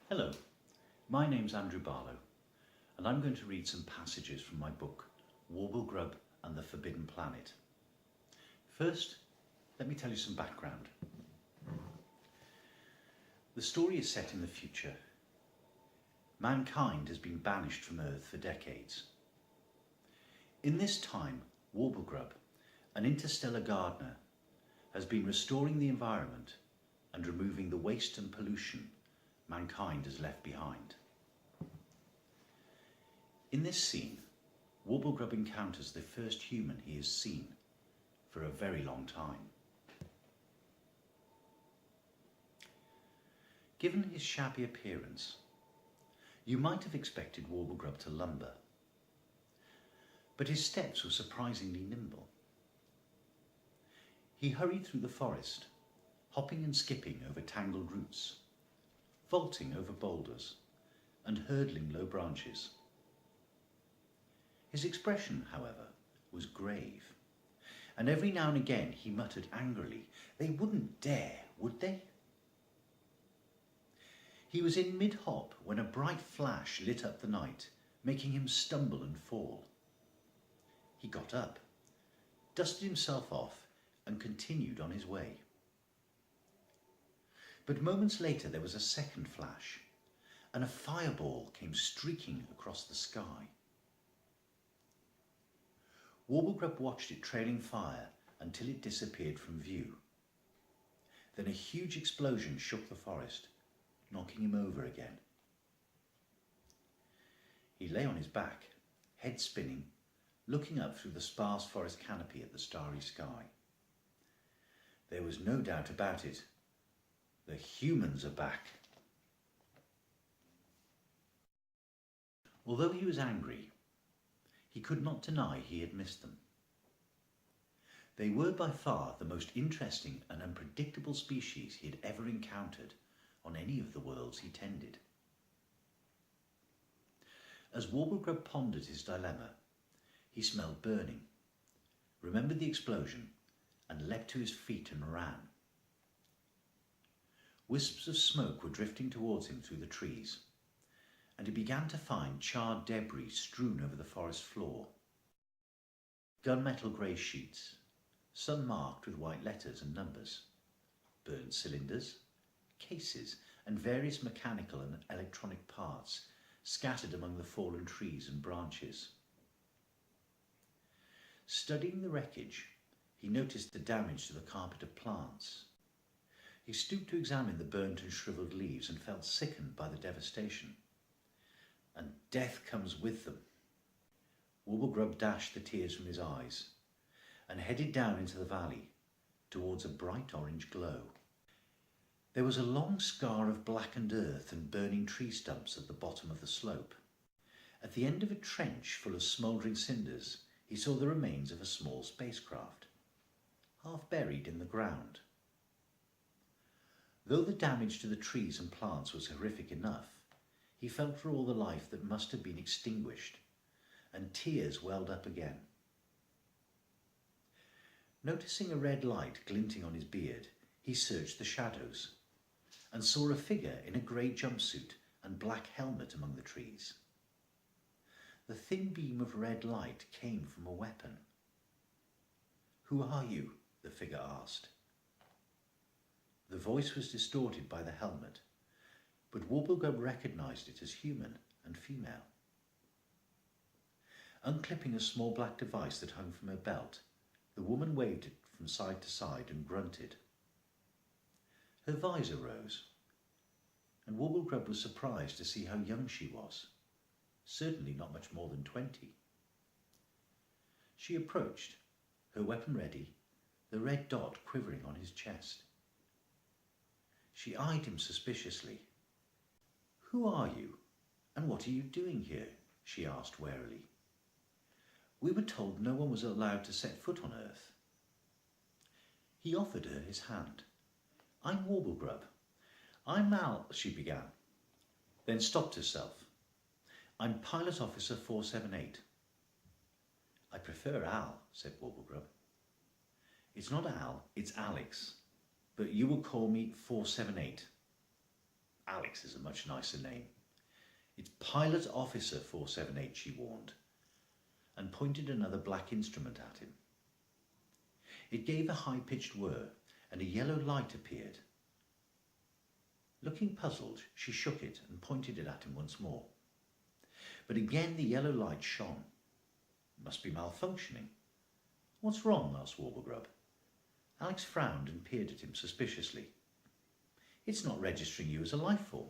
Hello, my name's Andrew Barlow, and I'm going to read some passages from my book, Warblegrub and the Forbidden Planet. First, let me tell you some background. The story is set in the future. Mankind has been banished from Earth for decades. In this time, Warblegrub, an interstellar gardener, has been restoring the environment and removing the waste and pollution mankind has left behind. In this scene, Warblegrub encounters the first human he has seen for a very long time. Given his shabby appearance, you might have expected Warblegrub to lumber, but his steps were surprisingly nimble. He hurried through the forest, hopping and skipping over tangled roots, vaulting over boulders and hurdling low branches. His expression, however, was grave, and every now and again he muttered angrily, "They wouldn't dare, would they?" He was in mid-hop when a bright flash lit up the night, making him stumble and fall. He got up, dusted himself off, and continued on his way. But moments later there was a second flash, and a fireball came streaking across the sky. Warblegrub watched it trailing fire until it disappeared from view. Then a huge explosion shook the forest, knocking him over again. He lay on his back, head spinning, looking up through the sparse forest canopy at the starry sky. There was no doubt about it. The humans are back. Although he was angry, he could not deny he had missed them. They were by far the most interesting and unpredictable species he had ever encountered on any of the worlds he tended. As Warblegrub pondered his dilemma, he smelled burning, remembered the explosion, and leapt to his feet and ran. Wisps of smoke were drifting towards him through the trees, and he began to find charred debris strewn over the forest floor. Gunmetal grey sheets, some marked with white letters and numbers, burned cylinders, cases, and various mechanical and electronic parts scattered among the fallen trees and branches. Studying the wreckage, he noticed the damage to the carpet of plants. He stooped to examine the burnt and shriveled leaves and felt sickened by the devastation. And death comes with them. Warblegrub dashed the tears from his eyes and headed down into the valley towards a bright orange glow. There was a long scar of blackened earth and burning tree stumps at the bottom of the slope. At the end of a trench full of smouldering cinders, he saw the remains of a small spacecraft, half buried in the ground. Though the damage to the trees and plants was horrific enough, he felt for all the life that must have been extinguished, and tears welled up again. Noticing a red light glinting on his beard, he searched the shadows and saw a figure in a grey jumpsuit and black helmet among the trees. The thin beam of red light came from a weapon. "Who are you?" the figure asked. The voice was distorted by the helmet, but Warblegrub recognised it as human and female. Unclipping a small black device that hung from her belt, the woman waved it from side to side and grunted. Her visor rose, and Warblegrub was surprised to see how young she was, certainly not much more than 20. She approached, her weapon ready, the red dot quivering on his chest. She eyed him suspiciously. "Who are you, and what are you doing here?" she asked warily. "We were told no one was allowed to set foot on Earth." He offered her his hand. "I'm Warblegrub." "I'm Al," she began, then stopped herself. "I'm Pilot Officer 478. "I prefer Al," said Warblegrub. "It's not Al, it's Alex, but you will call me 478. Alex is a much nicer name. It's Pilot Officer 478, she warned, and pointed another black instrument at him. It gave a high-pitched whir, and a yellow light appeared. Looking puzzled, she shook it and pointed it at him once more. But again the yellow light shone. It must be malfunctioning. What's wrong? Asked Warblegrub. Alex frowned and peered at him suspiciously. It's not registering you as a life form.